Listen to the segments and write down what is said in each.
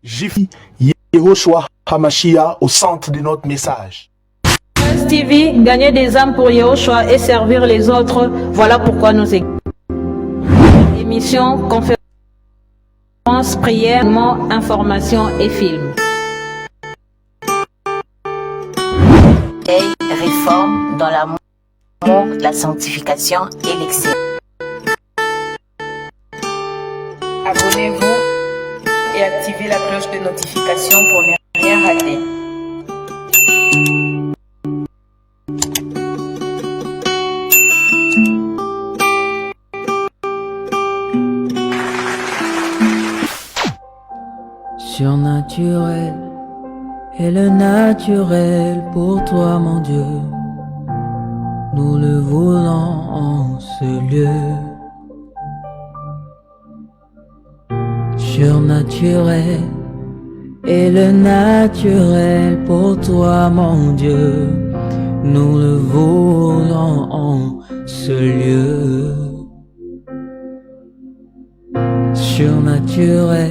Jiffy Yehoshua Hamashiach au centre de notre message. TV, gagner des âmes pour Yehoshua et servir les autres, voilà pourquoi nous émissions, conférences, prières, informations et films. Et réforme dans l'amour, la sanctification et l'excellence. Abonnez-vous et activez la cloche de notification pour ne rien rater. Surnaturel est le naturel pour toi, mon Dieu. Nous le voulons en ce lieu. Surnaturel est le naturel pour toi, mon Dieu. Nous le voulons en ce lieu. Surnaturel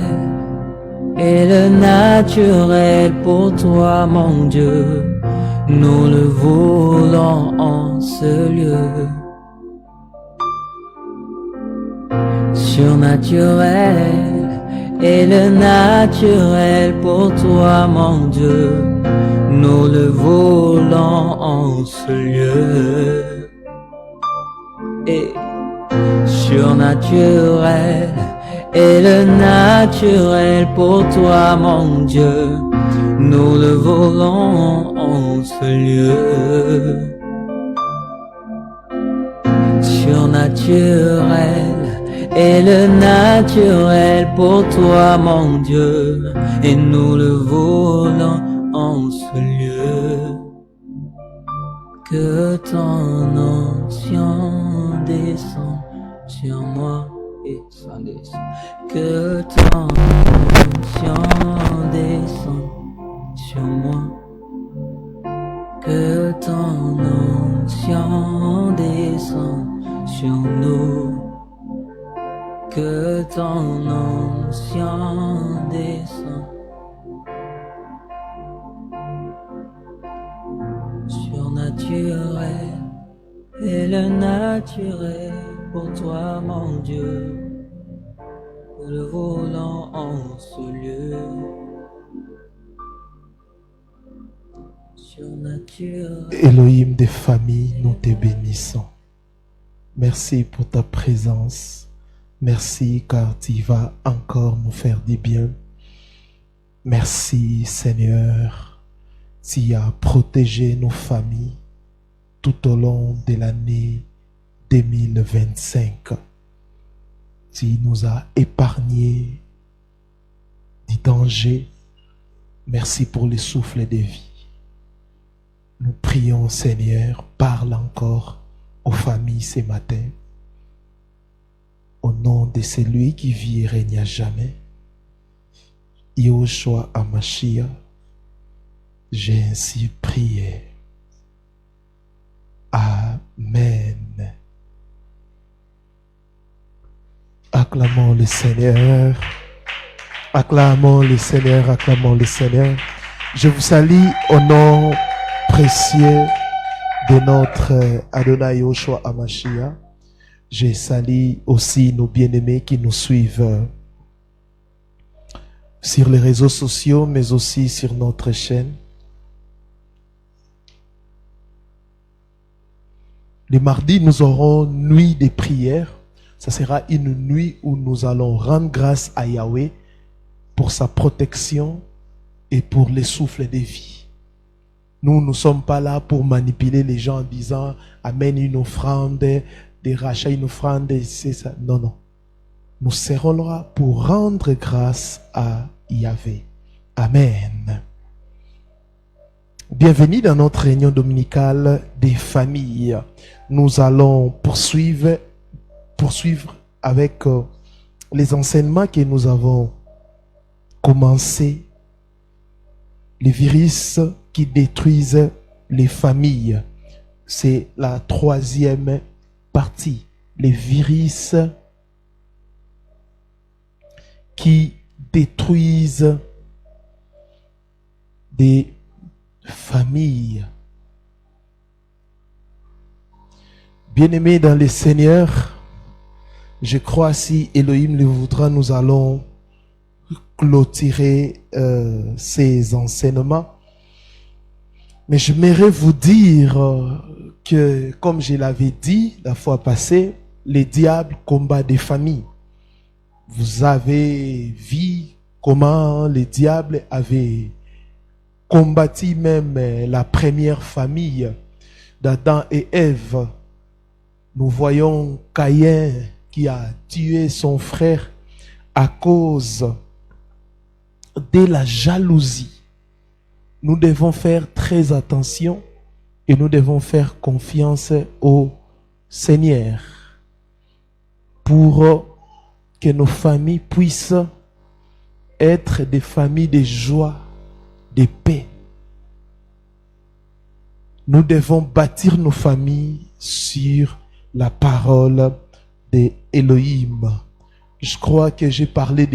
est le naturel pour toi, mon Dieu. Nous le voulons en ce lieu. Surnaturel est le naturel pour toi, mon Dieu. Nous le voulons en ce lieu. Et surnaturel est le naturel pour toi, mon Dieu. Nous le voulons en ce lieu. Surnaturel est le naturel pour toi, mon Dieu. Et nous le voulons en ce lieu. Que ton onction descende sur moi et sans descend. Que ton onction descende sur moi. Que ton onction descende sur nous. Que ton onction descende. Surnaturel est le naturel pour toi, mon Dieu. Nous le voulons en ce lieu. Surnaturel. Elohim des familles, nous te bénissons. Merci pour ta présence. Merci car tu vas encore nous faire du bien. Merci Seigneur. Tu as protégé nos familles tout au long de l'année 2025. Tu nous as épargnés du danger. Merci pour le souffle de vie. Nous prions Seigneur, parle encore aux familles ce matin. Au nom de celui qui vit et règne à jamais, Yehoshua Hamashiach, j'ai ainsi prié. Amen. Acclamons le Seigneur. Acclamons le Seigneur. Acclamons le Seigneur. Je vous salue au nom précieux de notre Adonai Yehoshua Hamashiach. Je salue aussi nos bien-aimés qui nous suivent sur les réseaux sociaux, mais aussi sur notre chaîne. Le mardi, nous aurons nuit de prière. Ça sera une nuit où nous allons rendre grâce à Yahweh pour sa protection et pour les souffles de vie. Nous ne sommes pas là pour manipuler les gens en disant « amène une offrande, des rachats, une offrande, c'est ça. » Non, non. Nous serons là pour rendre grâce à Yahweh. Amen. Bienvenue dans notre réunion dominicale des familles. Nous allons poursuivre avec les enseignements que nous avons commencés. Les virus qui détruisent les familles. C'est la troisième partie. Les virus qui détruisent des familles. Bien-aimés dans le Seigneur, je crois si Elohim le voudra, nous allons clôturer ces enseignements. Mais j'aimerais vous dire que, comme je l'avais dit la fois passée, le diable combat des familles. Vous avez vu comment le diable avait combattu même la première famille d'Adam et Ève. Nous voyons Caïn qui a tué son frère à cause de la jalousie. Nous devons faire très attention et nous devons faire confiance au Seigneur pour que nos familles puissent être des familles de joie, de paix. Nous devons bâtir nos familles sur la parole de Elohim. Je crois que j'ai parlé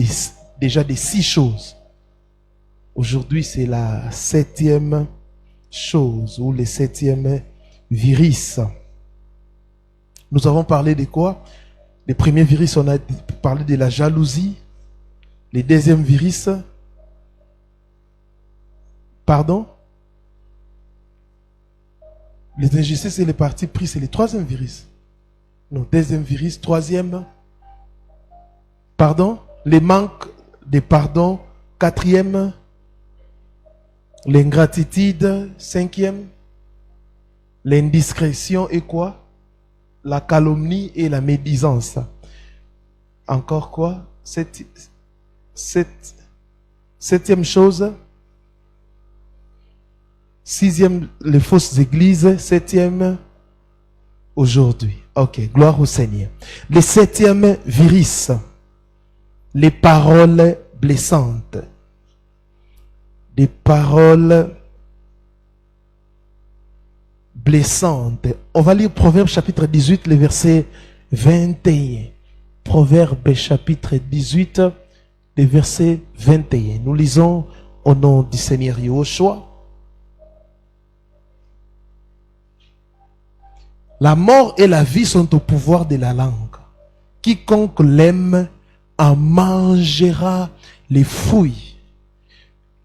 déjà de 6 choses. Aujourd'hui, c'est la 7e chose ou le 7e virus. Nous avons parlé de quoi? Le premier virus, on a parlé de la jalousie. Le deuxième virus, pardon? Les injustices et les partis pris, c'est le 3e virus. Non, deuxième virus, 3e, pardon? Les manques de pardon, 4e. L'ingratitude, 5e. L'indiscrétion et quoi? La calomnie et la médisance. Encore quoi? 7e chose. 6e, les fausses églises. 7e, aujourd'hui. Ok, gloire au Seigneur. Le 7e virus. Les paroles blessantes. Des paroles blessantes. On va lire Proverbe chapitre 18, le verset 21. Proverbe chapitre 18, le verset 21. Nous lisons au nom du Seigneur Yahushua. La mort et la vie sont au pouvoir de la langue. Quiconque l'aime en mangera les fruits.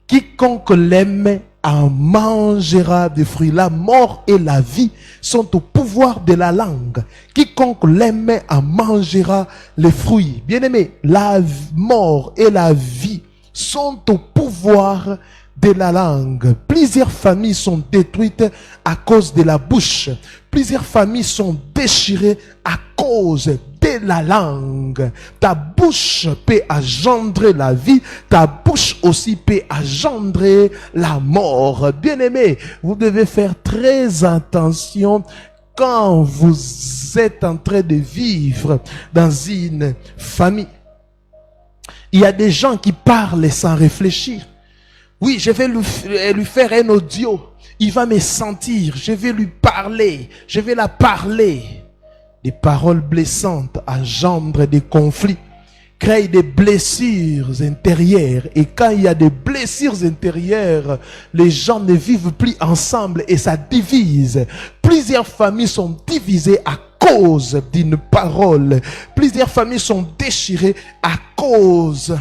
Quiconque l'aime en mangera des fruits. La mort et la vie sont au pouvoir de la langue. Quiconque l'aime en mangera les fruits. Bien-aimés, la mort et la vie sont au pouvoir de la langue. Plusieurs familles sont détruites à cause de la bouche. Plusieurs familles sont déchirées à cause de la langue. Ta bouche peut engendrer la vie, ta bouche aussi peut engendrer la mort. Bien-aimés, vous devez faire très attention quand vous êtes en train de vivre dans une famille. Il y a des gens qui parlent sans réfléchir. Oui, je vais lui faire un audio. Il va me sentir. Je vais lui parler. Je vais la parler. Des paroles blessantes engendrent des conflits, créent des blessures intérieures. Et quand il y a des blessures intérieures, les gens ne vivent plus ensemble et ça divise. Plusieurs familles sont divisées à cause d'une parole. Plusieurs familles sont déchirées à cause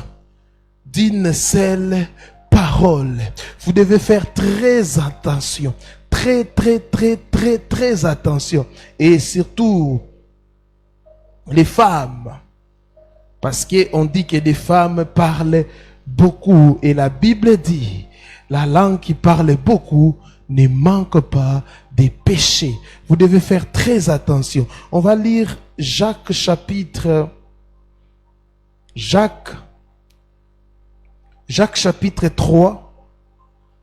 d'une seule parole. Vous devez faire très attention. Très attention. Et surtout, les femmes. Parce qu'on dit que des femmes parlent beaucoup. Et la Bible dit, la langue qui parle beaucoup ne manque pas de péchés. Vous devez faire très attention. On va lire Jacques chapitre 3,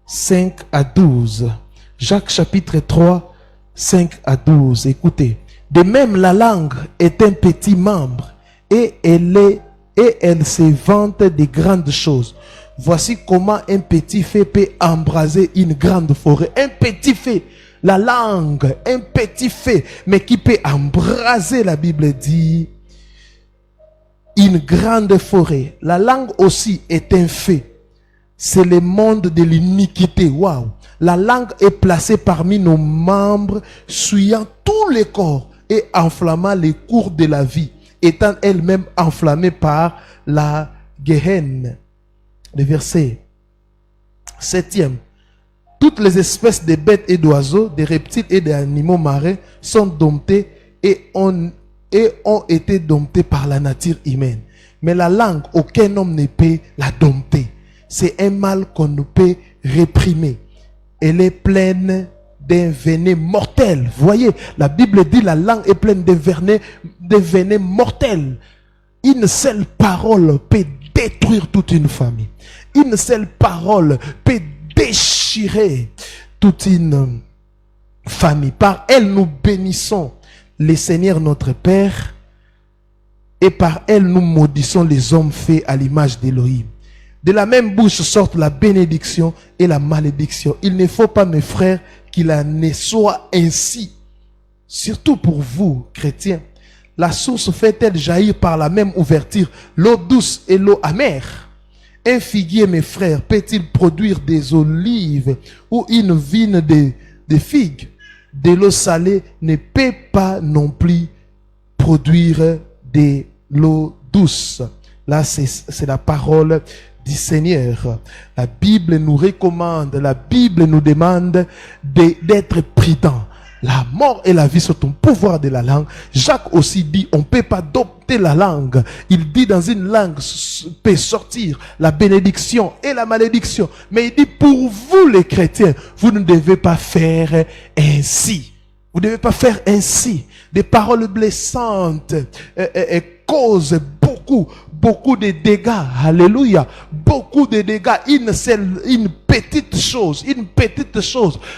5 à 12. Jacques chapitre 3, 5 à 12. Écoutez. De même, la langue est un petit membre et elle se vante de grandes choses. Voici comment un petit feu peut embraser une grande forêt. Un petit feu, la langue, un petit feu, mais qui peut embraser, la Bible dit, une grande forêt. La langue aussi est un feu. c'est le monde de l'iniquité. Waouh! La langue est placée parmi nos membres, suyant tous les corps et enflammant les cours de la vie, étant elle-même enflammée par la Gehenna. Le verset 7e. Toutes les espèces de bêtes et d'oiseaux, des reptiles et des animaux marins sont domptés et ont été domptés par la nature humaine. Mais la langue, aucun homme ne peut la dompter. C'est un mal qu'on ne peut réprimer. Elle est pleine d'un venin mortel. Voyez, la Bible dit la langue est pleine de venin mortel. Une seule parole peut détruire toute une famille. Une seule parole peut déchirer toute une famille. Par elle, nous bénissons le Seigneur notre Père et par elle, nous maudissons les hommes faits à l'image d'Élohim. De la même bouche sortent la bénédiction et la malédiction. Il ne faut pas, mes frères, qu'il en soit ainsi. Surtout pour vous, chrétiens. La source fait-elle jaillir par la même ouverture l'eau douce et l'eau amère? Un figuier, mes frères, peut-il produire des olives ou une vigne de figues? De l'eau salée ne peut pas non plus produire de l'eau douce. Là, c'est la parole du Seigneur. La Bible nous recommande, la Bible nous demande d'être prudent. La mort et la vie sont au pouvoir de la langue. Jacques aussi dit, on ne peut pas adopter la langue. Il dit, dans une langue peut sortir la bénédiction et la malédiction. Mais il dit, pour vous les chrétiens, vous ne devez pas faire ainsi. Vous ne devez pas faire ainsi. Des paroles blessantes causent beaucoup de dégâts. Alléluia. Beaucoup de dégâts. Une petite chose.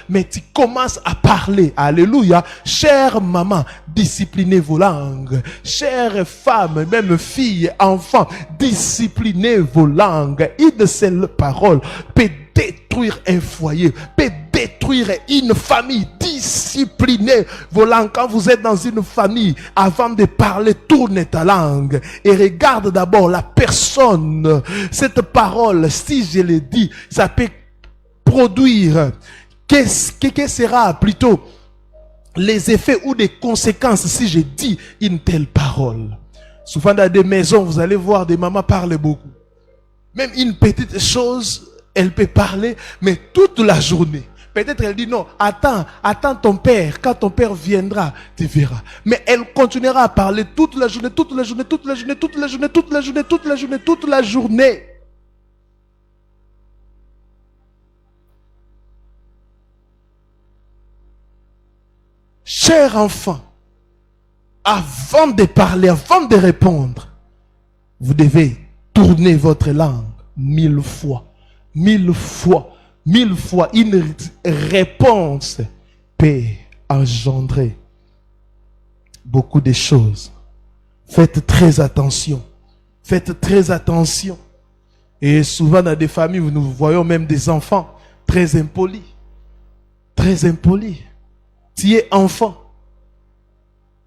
Mais tu commences à parler. Alléluia. Chère maman, disciplinez vos langues. Chères femmes, même filles, enfants, disciplinez vos langues. Une seule parole peut détruire un foyer, peut détruire une famille. Disciplinez vos langues. Quand vous êtes dans une famille, avant de parler, tourne ta langue et regarde d'abord la personne. Cette parole, si je le dis, ça peut produire. Qu'est-ce que sera plutôt les effets ou des conséquences si je dis une telle parole? Souvent dans des maisons, vous allez voir des mamans parler beaucoup. Même une petite chose, elle peut parler, mais toute la journée. Peut-être elle dit non, attends ton père, quand ton père viendra, tu verras. Mais elle continuera à parler toute la journée. Chers enfants, avant de parler, avant de répondre, vous devez tourner votre langue 1000 fois. 1000 fois. 1000 fois. Une réponse peut engendrer beaucoup de choses. Faites très attention. Faites très attention. Et souvent dans des familles, nous voyons même des enfants très impolis. Très impolis. Tu es enfant.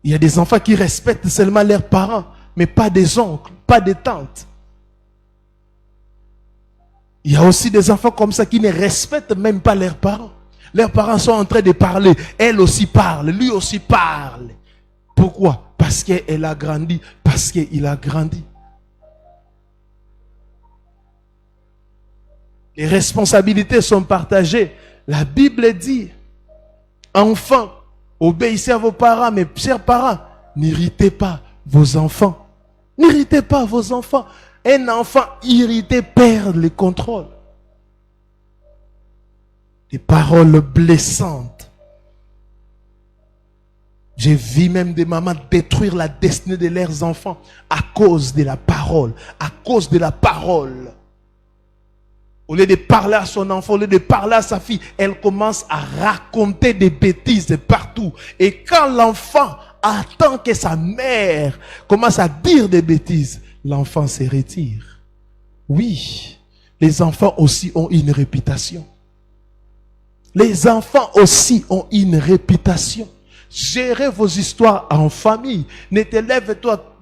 Il y a des enfants qui respectent seulement leurs parents, mais pas des oncles, pas des tantes. Il y a aussi des enfants comme ça qui ne respectent même pas leurs parents. Leurs parents sont en train de parler. Elle aussi parle, lui aussi parle. Pourquoi? Parce qu'elle a grandi, parce qu'il a grandi. Les responsabilités sont partagées. La Bible dit, enfants, obéissez à vos parents, mais chers parents, n'irritez pas vos enfants. N'irritez pas vos enfants. Un enfant irrité perd le contrôle. Des paroles blessantes. J'ai vu même des mamans détruire la destinée de leurs enfants à cause de la parole. À cause de la parole. Au lieu de parler à son enfant, au lieu de parler à sa fille, elle commence à raconter des bêtises partout. Et quand l'enfant attend que sa mère commence à dire des bêtises, l'enfant se retire. Oui, les enfants aussi ont une réputation. Les enfants aussi ont une réputation. Gérez vos histoires en famille. Ne te lève-toi,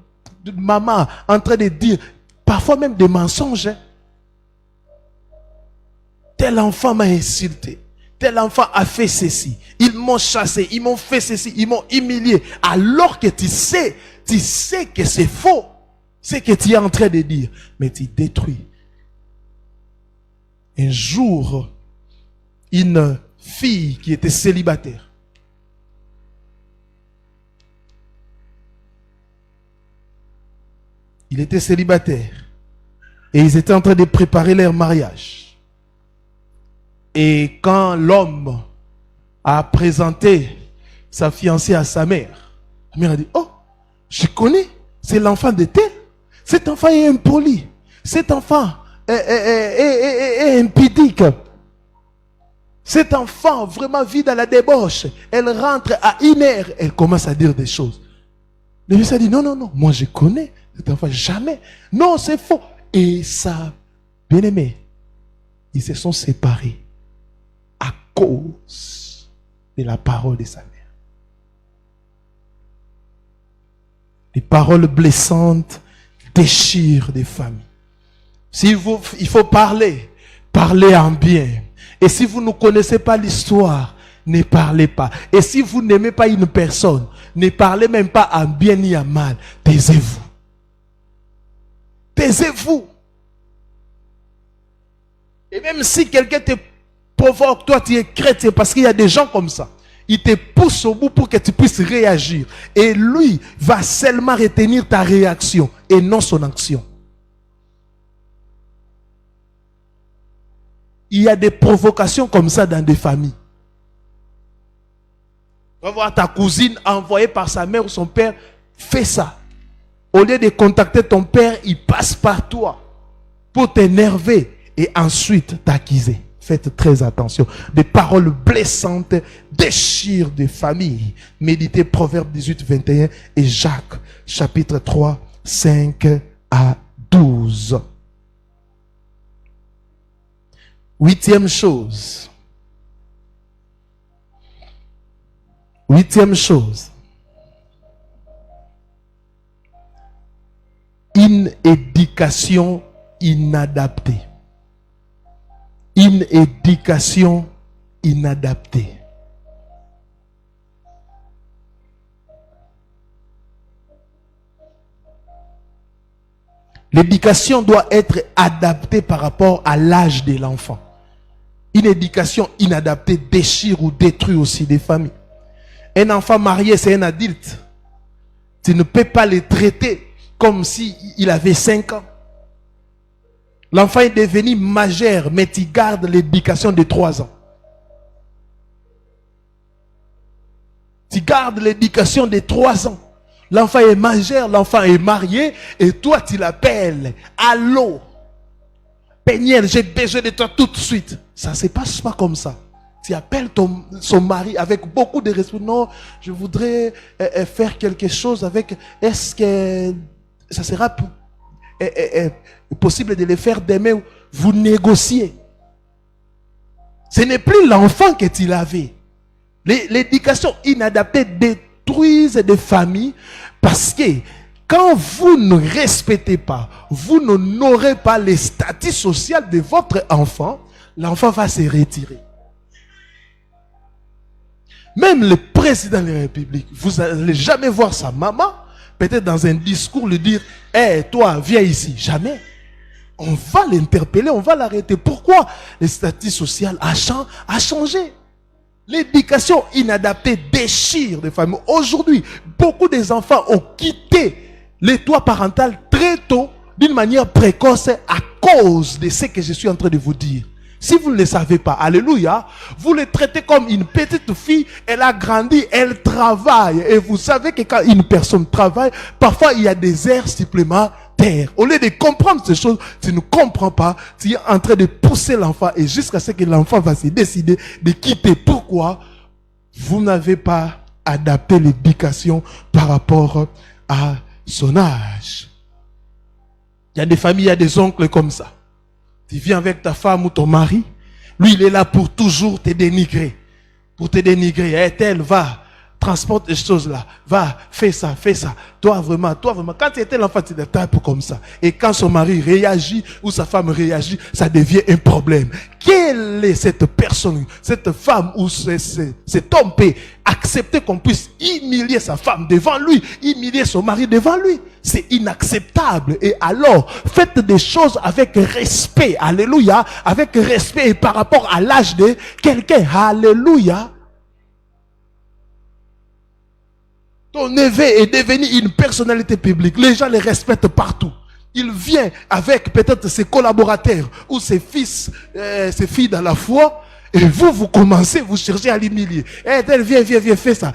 maman, en train de dire, parfois même des mensonges. tel enfant m'a insulté. Tel enfant a fait ceci. Ils m'ont chassé, ils m'ont fait ceci, ils m'ont humilié. Alors que tu sais que c'est faux. C'est que tu es en train de dire. Mais tu détruis. Un jour, une fille qui était célibataire. Il était célibataire. Et ils étaient en train de préparer leur mariage. Et quand l'homme a présenté sa fiancée à sa mère, la mère a dit, oh, je connais, c'est l'enfant de tel. Cet enfant est impoli. Cet enfant est impudique. Cet enfant vraiment vit dans la débauche. Elle rentre à 1h, elle commence à dire des choses. Le fils a dit, non, moi je connais cet enfant, jamais. Non, c'est faux. Et ça, bien aimé, ils se sont séparés à cause de la parole de sa mère. Les paroles blessantes déchirent des familles. Il faut parler en bien. Et si vous ne connaissez pas l'histoire, ne parlez pas. Et si vous n'aimez pas une personne, ne parlez même pas en bien ni en mal. Taisez-vous. Taisez-vous. Et même si quelqu'un te provoque, toi tu es chrétien, parce qu'il y a des gens comme ça. Il te pousse au bout pour que tu puisses réagir. Et lui va seulement retenir ta réaction et non son action. Il y a des provocations comme ça dans des familles. Tu vas voir ta cousine envoyée par sa mère ou son père, fais ça. Au lieu de contacter ton père, il passe par toi pour t'énerver et ensuite t'accuser. Faites très attention. Des paroles blessantes déchirent des familles. Méditez Proverbe 18, 21 et Jacques, chapitre 3, 5 à 12. Huitième chose. Une éducation inadaptée. Une éducation inadaptée. L'éducation doit être adaptée par rapport à l'âge de l'enfant. Une éducation inadaptée déchire ou détruit aussi des familles. Un enfant marié, c'est un adulte. Tu ne peux pas le traiter comme s'il avait 5 ans. L'enfant est devenu majeur, mais tu gardes l'éducation de 3 ans. Tu gardes l'éducation de 3 ans. L'enfant est majeur, l'enfant est marié, et toi tu l'appelles. Allô, Peignel, j'ai besoin de toi tout de suite. Ça ne se passe pas comme ça. Tu appelles son mari avec beaucoup de respect. Non, je voudrais faire quelque chose avec... Est-ce que ça sera possible de le faire demain? Vous négociez. Ce n'est plus l'enfant que tu l'avais. L'éducation inadaptée détruise des familles parce que quand vous ne respectez pas, vous n'honorez pas le statut social de votre enfant, l'enfant va se retirer. Même le président de la République, vous n'allez jamais voir sa maman, peut-être dans un discours, lui dire « Hé, toi, viens ici ». Jamais. On va l'interpeller, on va l'arrêter. Pourquoi? Le statut social a changé. L'éducation inadaptée déchire des familles. Aujourd'hui, beaucoup des enfants ont quitté le toit parental très tôt, d'une manière précoce, à cause de ce que je suis en train de vous dire. Si vous ne le savez pas, alléluia, vous le traitez comme une petite fille, elle a grandi, elle travaille. Et vous savez que quand une personne travaille, parfois il y a des heures supplémentaires. Au lieu de comprendre ces choses, tu ne comprends pas, tu es en train de pousser l'enfant et jusqu'à ce que l'enfant va se décider de quitter. Pourquoi? Vous n'avez pas adapté l'éducation par rapport à son âge. Il y a des familles, il y a des oncles comme ça. Tu viens avec ta femme ou ton mari, lui il est là pour toujours te dénigrer. Pour te dénigrer. Et elle va transporte les choses là. Va, fais ça, fais ça. Toi vraiment. Quand tu étais l'enfant, tu étais un peu comme ça. Et quand son mari réagit ou sa femme réagit, ça devient un problème. Quelle est cette personne, cette femme ou cet homme peut accepter qu'on puisse humilier sa femme devant lui, humilier son mari devant lui? C'est inacceptable. Et alors, faites des choses avec respect. Alléluia. Avec respect et par rapport à l'âge de quelqu'un. Alléluia. Ton neveu est devenu une personnalité publique. Les gens les respectent partout. Il vient avec peut-être ses collaborateurs ou ses fils, ses filles dans la foi. Et vous commencez, vous cherchez à l'humilier. Elle viens, fais ça.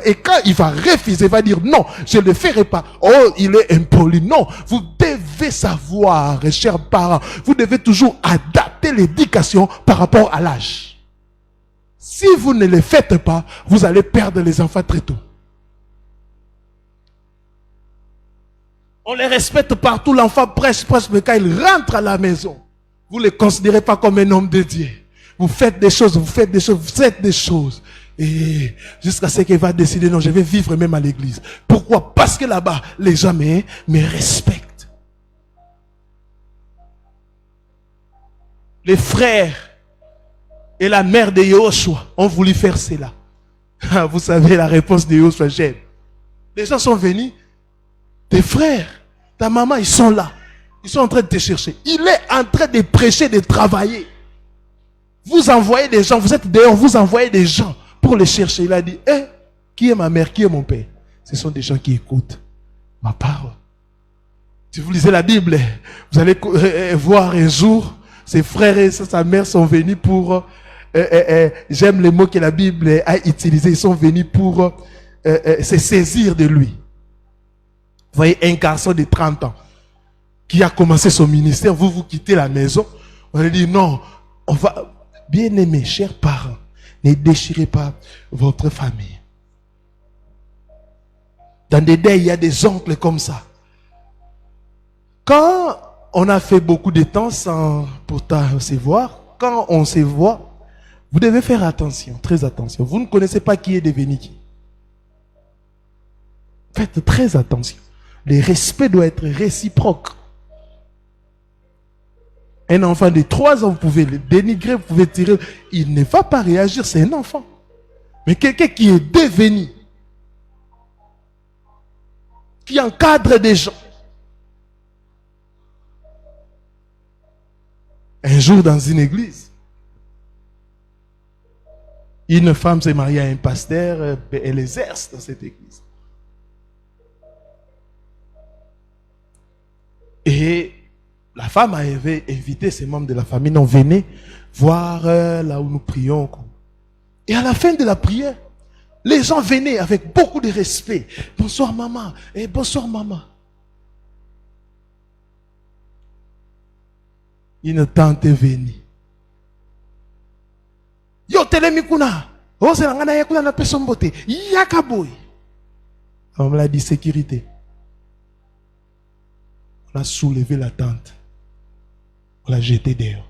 Et quand il va refuser, il va dire non, je ne le ferai pas. Oh, il est impoli. Non, vous devez savoir, chers parents, vous devez toujours adapter l'éducation par rapport à l'âge. Si vous ne le faites pas, vous allez perdre les enfants très tôt. On les respecte partout, l'enfant prêche, mais quand il rentre à la maison, vous ne le considérez pas comme un homme de Dieu. Vous faites des choses. Et jusqu'à ce qu'il va décider, non, je vais vivre même à l'église. Pourquoi? Parce que là-bas, les gens me respectent. Les frères et la mère de Yoshua ont voulu faire cela. Vous savez la réponse de Yoshua. Les gens sont venus. Tes frères, ta maman, ils sont là. Ils sont en train de te chercher. Il est en train de prêcher, de travailler. Vous envoyez des gens, vous êtes dehors, vous envoyez des gens pour les chercher. Il a dit, qui est ma mère, qui est mon père? Ce sont des gens qui écoutent ma parole. Si vous lisez la Bible, vous allez voir un jour, ses frères et sa mère sont venus pour, j'aime les mots que la Bible a utilisés, ils sont venus pour se saisir de lui. Vous voyez, un garçon de 30 ans qui a commencé son ministère, vous quittez la maison, on a dit non, on va, bien aimés, chers parents, ne déchirez pas votre famille. Dans des deuils, il y a des oncles comme ça. Quand on a fait beaucoup de temps sans pourtant se voir, quand on se voit, vous devez faire attention, très attention. Vous ne connaissez pas qui est devenu qui. Faites très attention. Le respect doit être réciproque. Un enfant de 3 ans, vous pouvez le dénigrer, vous pouvez tirer. Il ne va pas réagir, c'est un enfant. Mais quelqu'un qui est devenu, qui encadre des gens. Un jour dans une église, une femme s'est mariée à un pasteur, elle exerce dans cette église. Et la femme avait invité ses membres de la famille, non, venez voir là où nous prions. Et à la fin de la prière, les gens venaient avec beaucoup de respect. Bonsoir maman, et bonsoir maman. Une tante est venue. Yo telemikuna, oh c'est l'angana yakuna na personne beauté, yakaboy. On me l'a dit sécurité. On a soulevé la tente. On l'a jetée dehors.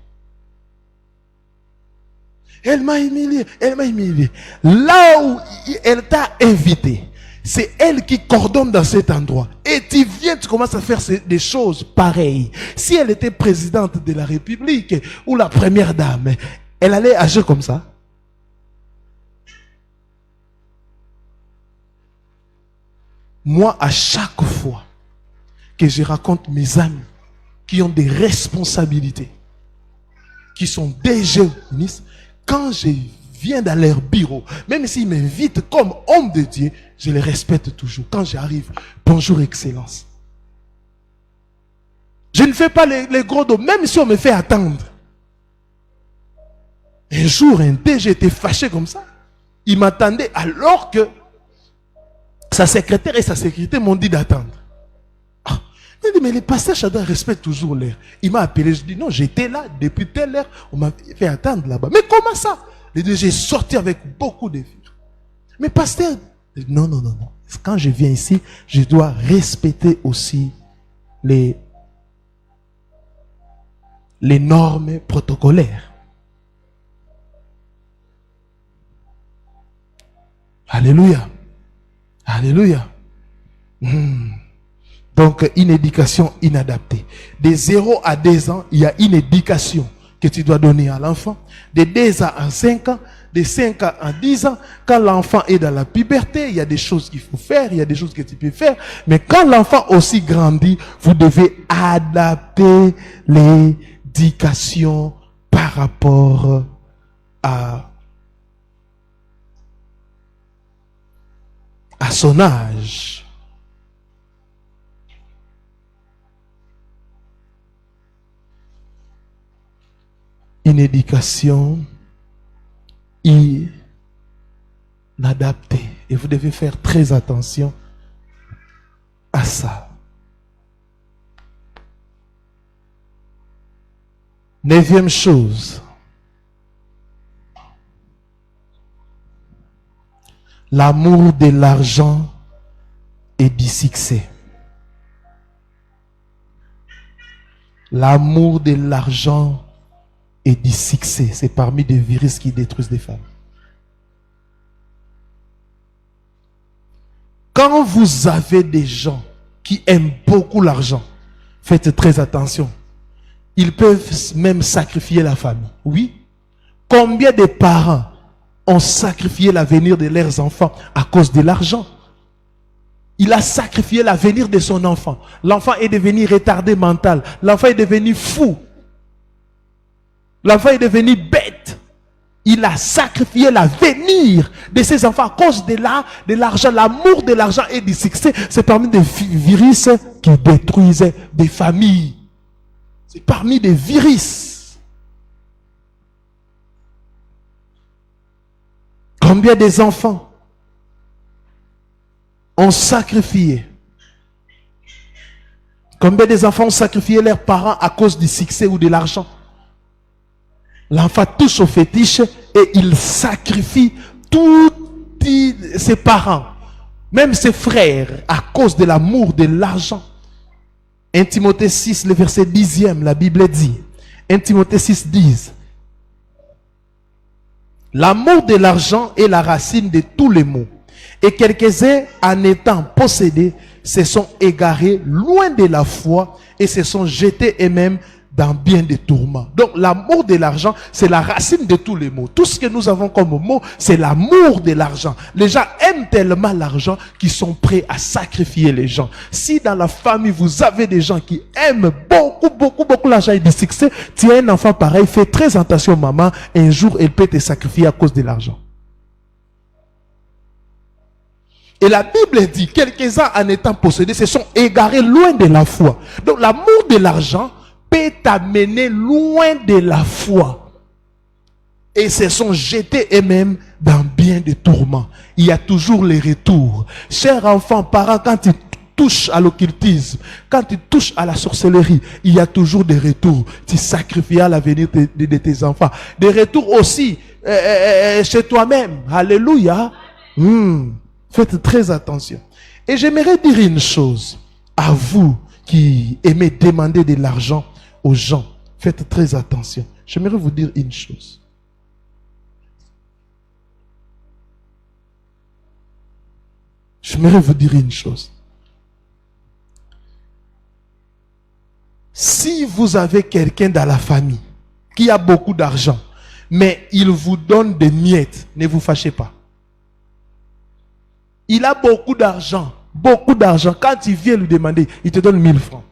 Elle m'a humilié. Là où elle t'a invité, c'est elle qui coordonne dans cet endroit. Et tu viens, tu commences à faire des choses pareilles. Si elle était présidente de la République ou la première dame, elle allait agir comme ça. Moi, à chaque fois que je raconte mes amis qui ont des responsabilités, qui sont déjà ministres, quand je viens dans leur bureau, même s'ils m'invitent comme homme de Dieu, je les respecte toujours. Quand j'arrive, bonjour excellence. Je ne fais pas les gros dos, même si on me fait attendre. Un jour, un DG était fâché comme ça. Il m'attendait alors que sa secrétaire et sa sécurité m'ont dit d'attendre. Il dit, mais les pasteurs Shaddai respectent toujours l'heure. Il m'a appelé, je dis, non, j'étais là depuis telle heure, on m'a fait attendre là-bas. Mais comment ça? Le DG est sorti avec beaucoup de vivres. Mais pasteur, non. Quand je viens ici, je dois respecter aussi les normes protocolaires. Alléluia. Alléluia. Donc, une éducation inadaptée. De 0 à 2 ans, il y a une éducation que tu dois donner à l'enfant. De 2 ans à 5 ans, de 5 ans à 10 ans, quand l'enfant est dans la puberté, il y a des choses qu'il faut faire, il y a des choses que tu peux faire. Mais quand l'enfant aussi grandit, vous devez adapter l'éducation par rapport à son âge. Une éducation inadaptée. Et vous devez faire très attention à ça. 9e chose. L'amour de l'argent et du succès. L'amour de l'argent et du succès, c'est parmi les virus qui détruisent des femmes. Quand vous avez des gens qui aiment beaucoup l'argent, faites très attention. Ils peuvent même sacrifier la famille. Oui. Combien de parents ont sacrifié l'avenir de leurs enfants à cause de l'argent? Il a sacrifié l'avenir de son enfant. L'enfant est devenu retardé mental. L'enfant est devenu fou. L'enfant est devenu bête. Il a sacrifié l'avenir de ses enfants à cause de l'argent. L'amour de l'argent et du succès, c'est parmi des virus qui détruisent des familles. C'est parmi des virus. Combien des enfants ont sacrifié? Combien des enfants ont sacrifié leurs parents à cause du succès ou de l'argent? L'enfant touche au fétiche et il sacrifie tous ses parents, même ses frères, à cause de l'amour de l'argent. 1 Timothée 6, le verset 10e, la Bible dit, 1 Timothée 6, 10. L'amour de l'argent est la racine de tous les maux. Et quelques-uns, en étant possédés, se sont égarés loin de la foi et se sont jetés eux-mêmes dans bien des tourments. Donc l'amour de l'argent, c'est la racine de tous les maux. Tout ce que nous avons comme mot, c'est l'amour de l'argent. Les gens aiment tellement l'argent qu'ils sont prêts à sacrifier les gens. Si dans la famille, vous avez des gens qui aiment beaucoup l'argent et du succès, tu as un enfant pareil, fais très attention maman, un jour elle peut te sacrifier à cause de l'argent. Et la Bible dit, quelques-uns en étant possédés se sont égarés loin de la foi. Donc l'amour de l'argent peut t'amener loin de la foi. Et se sont jetés eux-mêmes dans bien des tourments. Il y a toujours les retours. Chers enfants, parents, quand tu touches à l'occultisme, quand tu touches à la sorcellerie, il y a toujours des retours. Tu sacrifies l'avenir de tes enfants. Des retours aussi chez toi-même. Alléluia. Faites très attention. Et j'aimerais dire une chose à vous qui aimez demander de l'argent aux gens. Faites très attention. J'aimerais vous dire une chose. J'aimerais vous dire une chose. Si vous avez quelqu'un dans la famille qui a beaucoup d'argent, mais il vous donne des miettes, ne vous fâchez pas. Il a beaucoup d'argent. Quand tu viens lui demander, il te donne 1000 francs.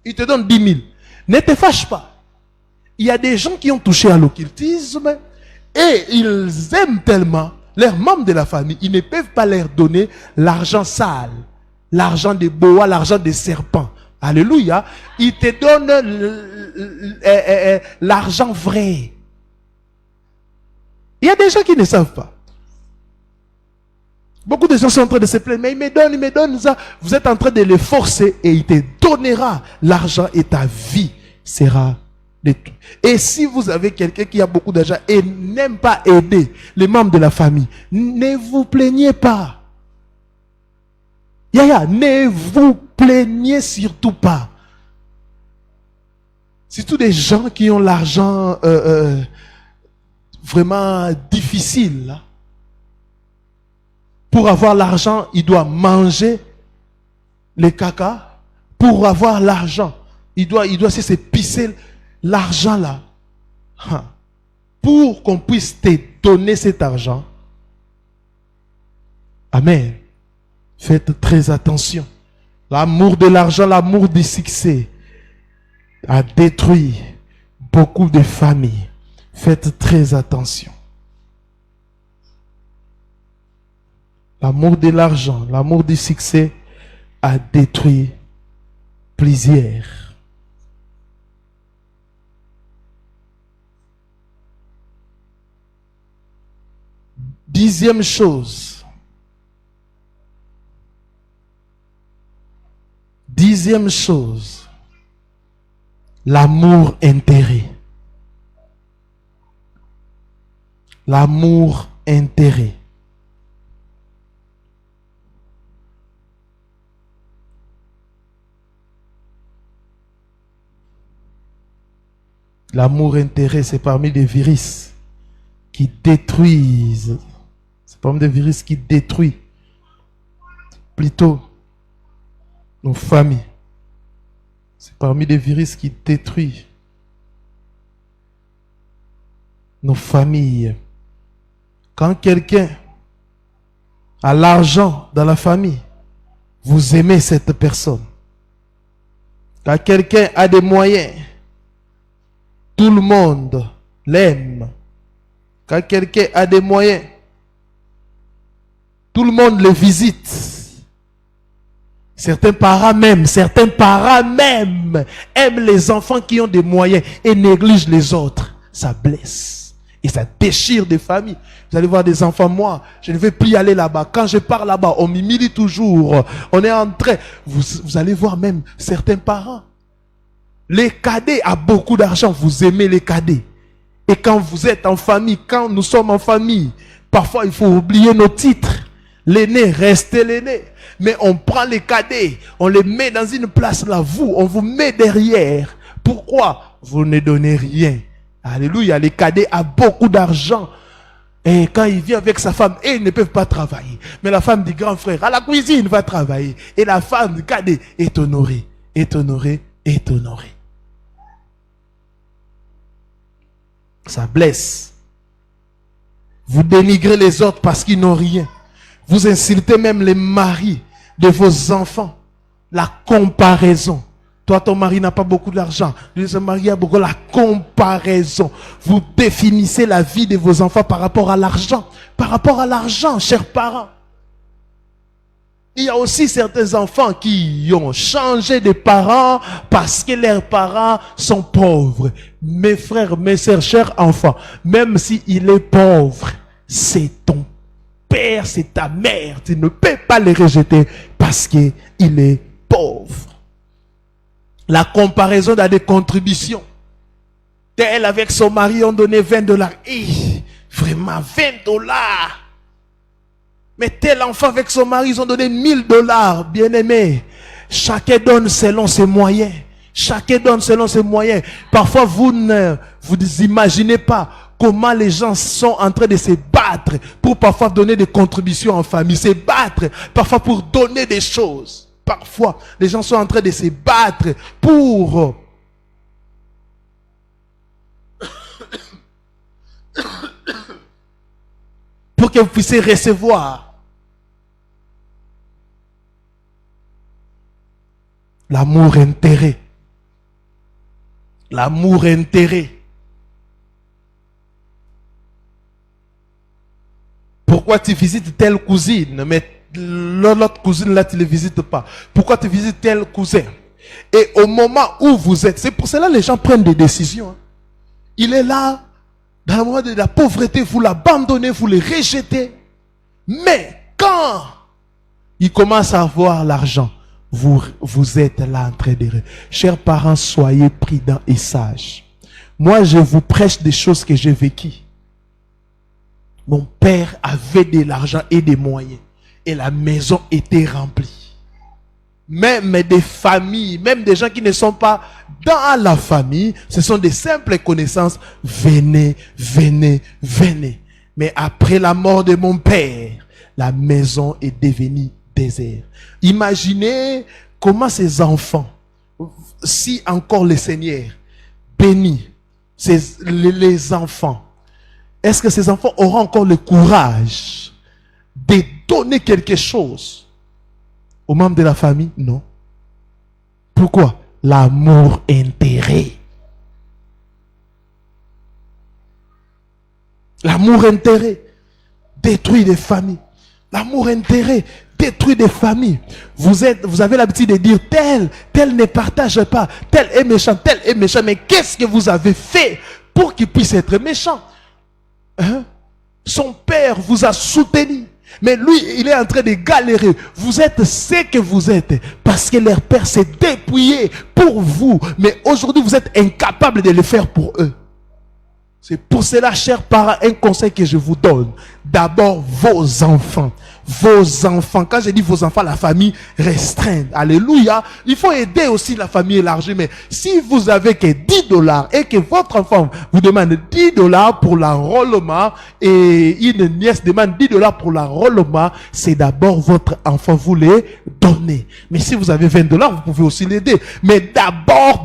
Il te donne 10 000. Ne te fâche pas. Il y a des gens qui ont touché à l'occultisme et ils aiment tellement leurs membres de la famille. Ils ne peuvent pas leur donner l'argent sale, l'argent des boas, l'argent des serpents. Alléluia. Ils te donnent l'argent vrai. Il y a des gens qui ne savent pas. Beaucoup de gens sont en train de se plaindre, mais il me donne ça. Vous êtes en train de le forcer et il te donnera l'argent et ta vie sera détruite. Et si vous avez quelqu'un qui a beaucoup d'argent et n'aime pas aider les membres de la famille, ne vous plaignez pas. Ne vous plaignez surtout pas. Surtout des gens qui ont l'argent vraiment difficile, là. Pour avoir l'argent, il doit manger les caca. Pour avoir l'argent, il doit se pisser l'argent là. Pour qu'on puisse te donner cet argent. Amen. Faites très attention. L'amour de l'argent, l'amour du succès a détruit beaucoup de familles. Faites très attention. L'amour de l'argent, l'amour du succès a détruit plusieurs. Dixième chose. Dixième chose. L'amour intérêt. L'amour intérêt. L'amour intérêt, c'est parmi les virus qui détruisent. C'est parmi des virus qui détruisent plutôt nos familles. C'est parmi les virus qui détruisent nos familles. Quand quelqu'un a l'argent dans la famille, vous aimez cette personne. Quand quelqu'un a des moyens, tout le monde l'aime. Quand quelqu'un a des moyens, tout le monde le visite. Certains parents même aiment les enfants qui ont des moyens et négligent les autres. Ça blesse et ça déchire des familles. Vous allez voir des enfants, moi, je ne vais plus aller là-bas. Quand je pars là-bas, on m'humilie toujours. On est en train. Vous allez voir même certains parents. Les cadets ont beaucoup d'argent, vous aimez les cadets. Et quand vous êtes en famille, quand nous sommes en famille, parfois il faut oublier nos titres. L'aîné, restez l'aîné. Mais on prend les cadets, on les met dans une place là, on vous met derrière. Pourquoi? Vous ne donnez rien. Alléluia, les cadets ont beaucoup d'argent. Et quand il vient avec sa femme, ils ne peuvent pas travailler. Mais la femme du grand frère, à la cuisine, va travailler. Et la femme du cadet est honorée, est honorée, est honorée. Ça blesse. Vous dénigrez les autres parce qu'ils n'ont rien. Vous insultez même les maris de vos enfants. La comparaison. Toi, ton mari n'a pas beaucoup d'argent. Son mari a beaucoup. La comparaison. Vous définissez la vie de vos enfants par rapport à l'argent. Par rapport à l'argent, chers parents. Il y a aussi certains enfants qui ont changé de parents parce que leurs parents sont pauvres. Mes frères, mes sœurs, chers enfants, même s'il est pauvre, c'est ton père, c'est ta mère. Tu ne peux pas les rejeter parce qu'il est pauvre. La comparaison dans des contributions. Elle avec son mari ont donné $20. Vraiment $20. Mais tel enfant avec son mari, ils ont donné $1000. Bien aimé. Chacun donne selon ses moyens. Chacun donne selon ses moyens. Parfois, vous ne vous imaginez pas comment les gens sont en train de se battre pour parfois donner des contributions en famille. Se battre parfois pour donner des choses. Parfois, les gens sont en train de se battre pour que vous puissiez recevoir. L'amour intérêt. L'amour intérêt. Pourquoi tu visites telle cousine, mais l'autre cousine là tu ne le visites pas? Pourquoi tu visites tel cousin? Et au moment où vous êtes, c'est pour cela que les gens prennent des décisions. Il est là, dans le moment de la pauvreté, vous l'abandonnez, vous le rejetez. Mais quand il commence à avoir l'argent, vous êtes là en train de... Chers parents, soyez prudents et sages. Moi, je vous prêche des choses que j'ai vécues. Mon père avait de l'argent et des moyens. Et la maison était remplie. Même des familles, même des gens qui ne sont pas dans la famille, ce sont des simples connaissances. Venez, venez, venez. Mais après la mort de mon père, la maison est devenue désert. Imaginez comment ces enfants, si encore le Seigneur bénit les enfants, est-ce que ces enfants auront encore le courage de donner quelque chose aux membres de la famille? Non. Pourquoi? L'amour-intérêt. L'amour-intérêt détruit des familles. L'amour-intérêt détruit des familles. Vous avez l'habitude de dire tel ne partage pas, tel est méchant. Mais qu'est-ce que vous avez fait pour qu'il puisse être méchant? Hein? Son père vous a soutenu. Mais lui, il est en train de galérer. Vous êtes ce que vous êtes parce que leur père s'est dépouillé pour vous. Mais aujourd'hui, vous êtes incapable de le faire pour eux. C'est pour cela, chers parents, un conseil que je vous donne. D'abord, vos enfants. Vos enfants. Quand je dis vos enfants, la famille restreinte. Alléluia. Il faut aider aussi la famille élargie. Mais si vous avez que $10 et que votre enfant vous demande $10 pour l'enrôlement et une nièce demande $10 pour l'enrôlement, c'est d'abord votre enfant, vous les donnez. Mais si vous avez $20, vous pouvez aussi l'aider. Mais d'abord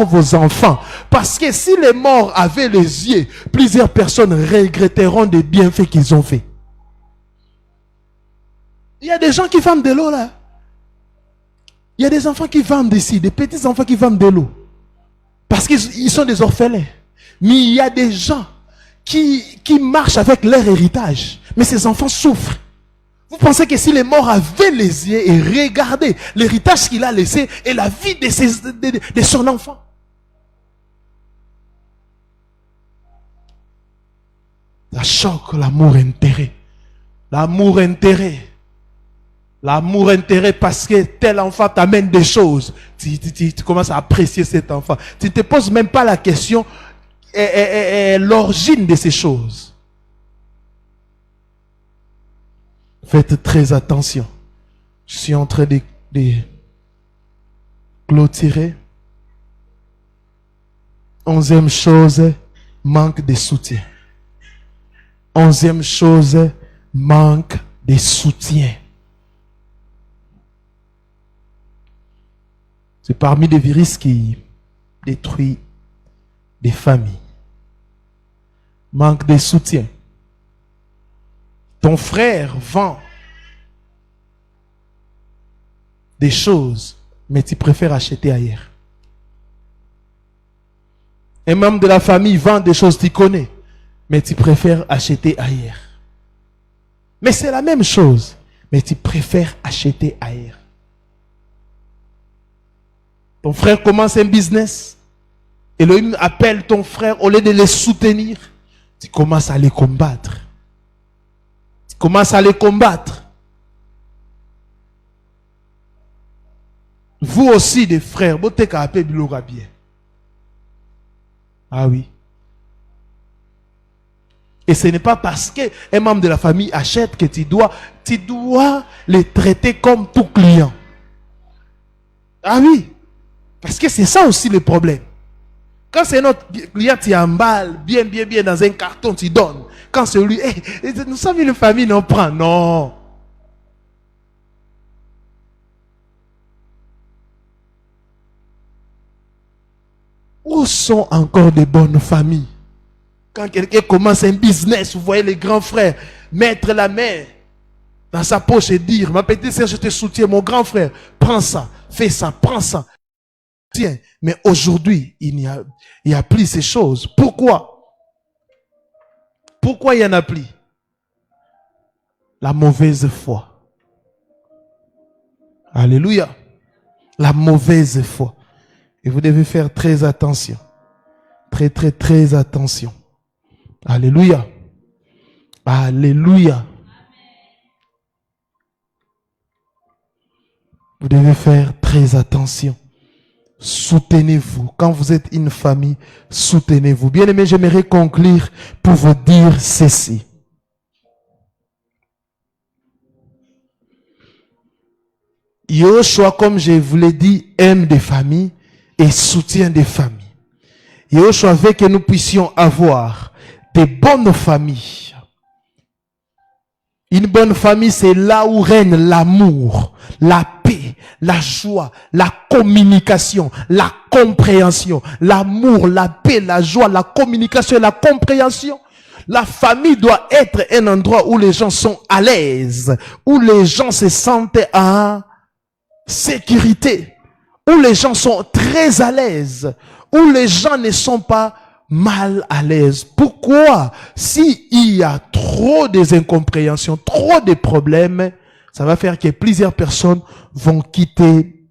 vos enfants. Parce que si les morts avaient les yeux, plusieurs personnes regretteront des bienfaits qu'ils ont fait. Il y a des gens qui vendent de l'eau là. Il y a des enfants qui vendent ici, des petits enfants qui vendent de l'eau. Parce qu'ils sont des orphelins. Mais il y a des gens qui marchent avec leur héritage. Mais ces enfants souffrent. Vous pensez que si les morts avaient les yeux et regardaient l'héritage qu'il a laissé et la vie de son enfant. Ça choque l'amour-intérêt. L'amour-intérêt. L'amour-intérêt parce que tel enfant t'amène des choses. Tu commences à apprécier cet enfant. Tu ne te poses même pas la question l'origine de ces choses. Faites très attention. Je suis en train de clôturer. 11e chose, manque de soutien. 11e chose, manque de soutien. C'est parmi les virus qui détruisent des familles. Manque de soutien. Ton frère vend des choses, mais tu préfères acheter ailleurs. Un membre de la famille vend des choses que tu connais, mais tu préfères acheter ailleurs. Mais c'est la même chose, mais tu préfères acheter ailleurs. Ton frère commence un business. Elohim appelle ton frère, au lieu de les soutenir, tu commences à les combattre. Tu commences à les combattre. Vous aussi, des frères, vous êtes capable de le bien. Ah oui. Et ce n'est pas parce qu'un membre de la famille achète que tu dois les traiter comme tout client. Ah oui. Parce que c'est ça aussi le problème. Quand c'est notre client, tu emballes bien dans un carton, tu donnes. Quand c'est lui, nous sommes une famille, on prend. Non. Où sont encore des bonnes familles? Quand quelqu'un commence un business, vous voyez les grands frères mettre la main dans sa poche et dire, ma petite sœur, je te soutiens, mon grand frère, prends ça, fais ça, prends ça. Tiens, mais aujourd'hui, il n'y a plus ces choses. Pourquoi? Pourquoi il n'y en a plus? La mauvaise foi. Alléluia. La mauvaise foi. Et vous devez faire très attention. Très attention. Alléluia. Alléluia. Vous devez faire très attention. Soutenez-vous. Quand vous êtes une famille, soutenez-vous. Bien aimé, j'aimerais conclure pour vous dire ceci. Yahushua, comme je vous l'ai dit, aime des familles et soutient des familles. Yahushua veut que nous puissions avoir des bonnes familles. Une bonne famille, c'est là où règne l'amour, la paix, la joie, la communication, la compréhension. L'amour, la paix, la joie, la communication et la compréhension. La famille doit être un endroit où les gens sont à l'aise, où les gens se sentent en sécurité, où les gens sont très à l'aise, où les gens ne sont pas mal à l'aise. Pourquoi? S'il y a trop de incompréhensions, trop de problèmes, ça va faire que plusieurs personnes vont quitter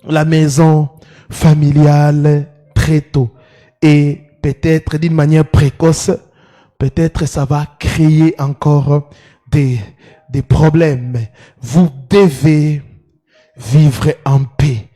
la maison familiale très tôt. Et peut-être d'une manière précoce, peut-être ça va créer encore des problèmes. Vous devez vivre en paix.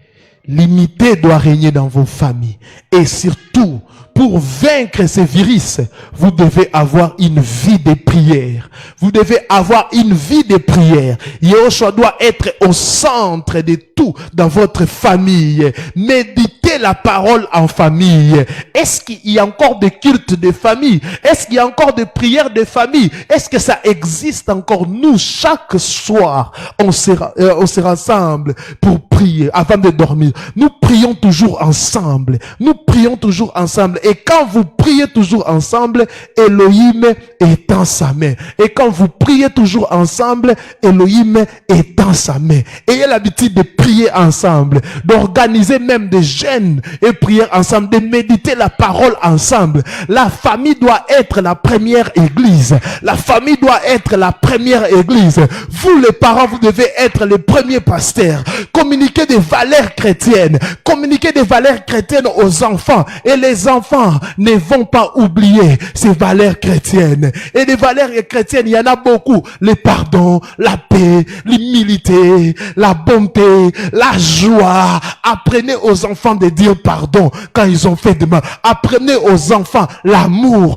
L'unité doit régner dans vos familles. Et surtout, pour vaincre ces virus, vous devez avoir une vie de prière. Vous devez avoir une vie de prière. Yahushua doit être au centre de tout dans votre famille. Méditez la parole en famille. Est-ce qu'il y a encore des cultes de famille? Est-ce qu'il y a encore des prières de famille? Est-ce que ça existe encore? Nous, chaque soir, on se rassemble pour prier avant de dormir. Nous prions toujours ensemble. Nous prions toujours ensemble. Et quand vous priez toujours ensemble, Elohim étend sa main. Et quand vous priez toujours ensemble, Elohim étend sa main. Ayez l'habitude de prier ensemble, d'organiser même des jeûnes et prier ensemble, de méditer la parole ensemble. La famille doit être la première église. La famille doit être la première église. Vous les parents, vous devez être les premiers pasteurs. Communiquer des valeurs chrétiennes. Communiquer des valeurs chrétiennes aux enfants. Et les enfants ne vont pas oublier ces valeurs chrétiennes. Et des valeurs chrétiennes, il y en a beaucoup. Le pardon, la paix, l'humilité, la bonté, la joie. Apprenez aux enfants de dire pardon quand ils ont fait de mal. Apprenez aux enfants l'amour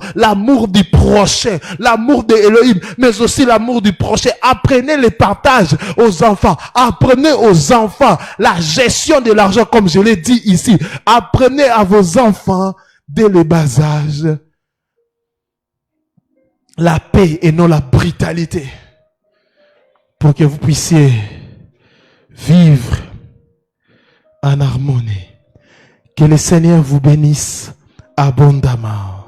du prochain, l'amour de Elohim, mais aussi l'amour du prochain. Apprenez le partage aux enfants. Apprenez aux enfants la gestion de l'argent, comme je l'ai dit ici. Apprenez à vos enfants dès le bas âge la paix et non la brutalité, pour que vous puissiez vivre en harmonie. Que le Seigneur vous bénisse abondamment.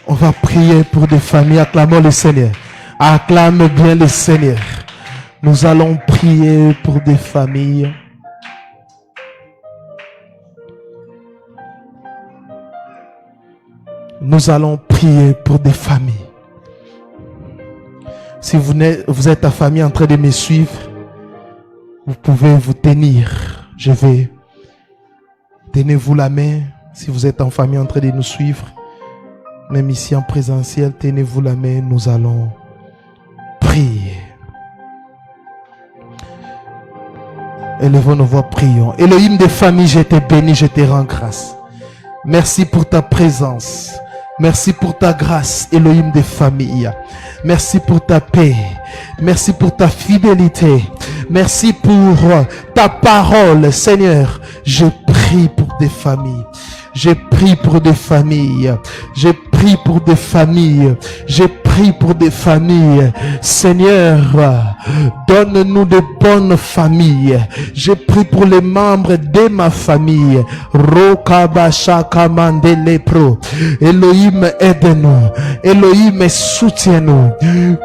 On va prier pour des familles. Acclamons le Seigneur. Acclame bien le Seigneur. Nous allons prier pour des familles. Nous allons prier pour des familles. Si vous êtes en famille en train de me suivre, vous pouvez vous tenir. Tenez-vous la main. Si vous êtes en famille en train de nous suivre, même ici en présentiel, tenez-vous la main. Nous allons prier. Élevons nos voix, prions. Elohim des familles, je te bénis, je te rends grâce. Merci pour ta présence. Merci pour ta grâce, Elohim des familles. Merci pour ta paix. Merci pour ta fidélité. Merci pour ta parole, Seigneur. Je prie pour des familles. Je prie pour des familles. Je prie pour des familles. Je prie pour des familles. Seigneur, donne-nous de bonnes familles. Je prie pour les membres de ma famille. Rokabashakamande-lepro. Elohim, aide-nous. Elohim, soutiens-nous.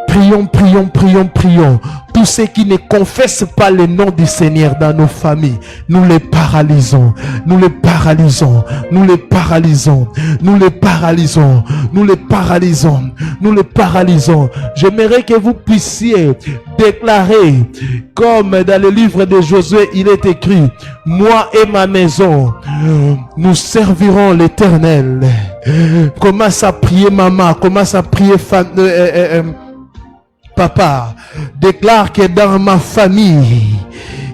Prions, prions, prions, prions. Tous ceux qui ne confessent pas le nom du Seigneur dans nos familles, nous les paralysons. Nous les paralysons. Nous les paralysons. Nous les paralysons. Nous les paralysons. Nous les paralysons. J'aimerais que vous puissiez déclarer, comme dans le livre de Josué, il est écrit: moi et ma maison, nous servirons l'Éternel. Commence à prier maman, commence à prier papa. Déclare que dans ma famille,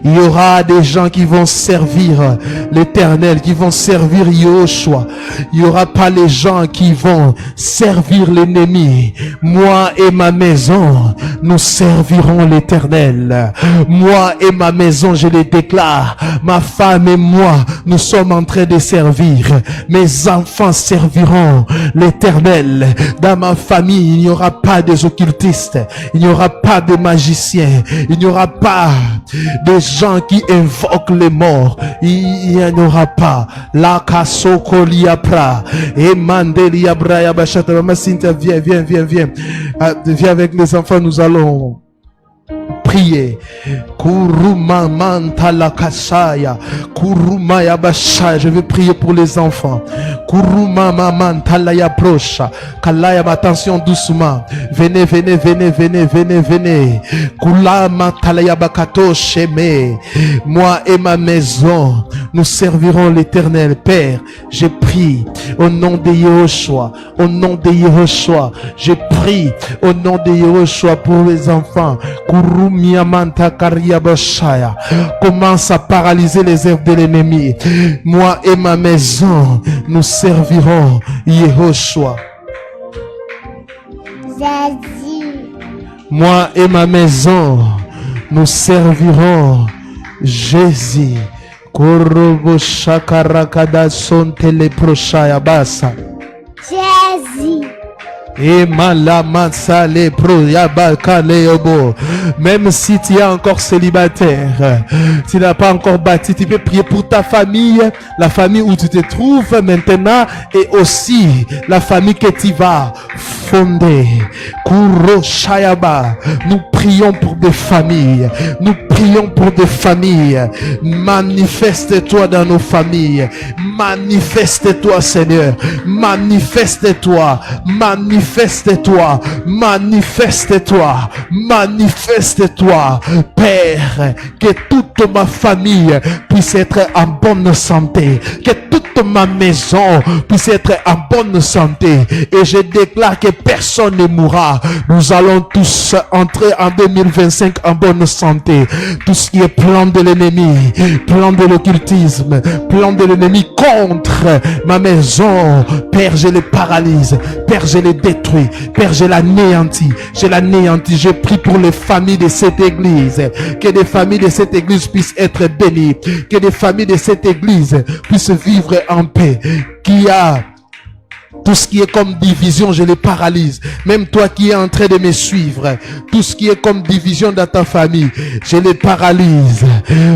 Il y aura des gens qui vont servir l'Éternel, qui vont servir Yahushua. Il n'y aura pas les gens qui vont servir l'ennemi. Moi et ma maison, nous servirons l'Éternel. Moi et ma maison, je les déclare. Ma femme et moi, nous sommes en train de servir. Mes enfants serviront l'Éternel. Dans ma famille, il n'y aura pas des occultistes. Il n'y aura pas de magiciens. Il n'y aura pas de gens qui invoquent les morts. Il n'y en aura pas. La kasoko liapra. Et mandelia braya bachata. Maman Cynthia, viens. Viens avec les enfants, nous allons prier. Kuruma mantala kasaya. Kuruma yabashaya. Je vais prier pour les enfants. Kuruma mantala yabrosha. Kalaya, attention doucement. Venez. Kula mantala yabakato sheme. Moi et ma maison, nous servirons l'Éternel. Père, je prie au nom de Yahushua. Au nom de Yahushua. Je prie au nom de Yahushua pour les enfants. Commence à paralyser les œuvres de l'ennemi. Moi et ma maison, nous servirons Yahushua. Moi et ma maison, nous servirons Jésus. Korobo shakarakada son teleproshaya basa. Jésus. Et même si tu es encore célibataire, tu n'as pas encore bâti, tu peux prier pour ta famille, la famille où tu te trouves maintenant, et aussi la famille que tu vas fonder. Kuro Shayaba. Nous prions pour des familles. Nous prions pour des familles. Manifeste-toi dans nos familles. Manifeste-toi, Seigneur. Manifeste-toi. Manifeste-toi, manifeste-toi, manifeste-toi, Père, que toute ma famille puisse être en bonne santé, que toute ma maison puisse être en bonne santé, et je déclare que personne ne mourra. Nous allons tous entrer en 2025 en bonne santé. Tout ce qui est plan de l'ennemi, plan de l'occultisme, plan de l'ennemi contre ma maison, Père, je les paralyse, Père, je les détruis, Père, je l'anéantis, je prie pour les familles de cette église, que les familles de cette église puissent être bénies, que les familles de cette église puissent vivre en paix, qui a tout ce qui est comme division, je les paralyse. Même toi qui es en train de me suivre, tout ce qui est comme division dans ta famille, je les paralyse.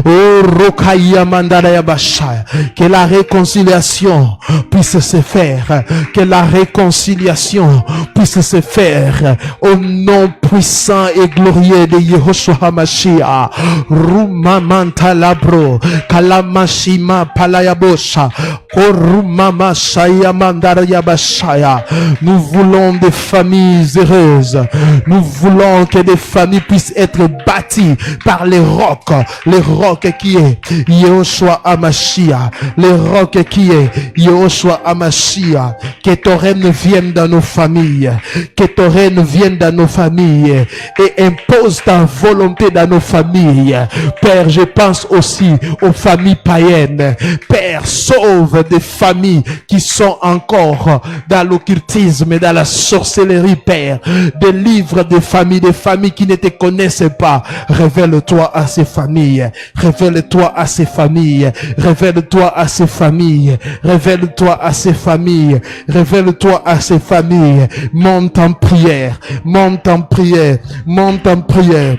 Oh, Rokaya Mandalaya Bashaya. Que la réconciliation puisse se faire. Que la réconciliation puisse se faire. Au nom puissant et glorieux de Yehoshua HaMashiach. Rumamantalabro. Kalamashima Palayabosha. Korumama Shaya Mandaraya Bashaya. Nous voulons des familles heureuses. Nous voulons que des familles puissent être bâties par les rocs qui est Yehoshua HaMashiach, les rocs qui est Yehoshua HaMashiach. Que ton règne vienne dans nos familles, que ton règne vienne dans nos familles et impose ta volonté dans nos familles. Père, je pense aussi aux familles païennes. Père, sauve des familles qui sont encore dans l'occultisme et dans la sorcellerie, Père. Délivre des familles qui ne te connaissent pas. Révèle-toi à ces familles. Révèle-toi à ces familles. Révèle-toi à ces familles. Révèle-toi à ces familles. Révèle-toi à ces familles. Monte en prière. Monte en prière. Monte en prière.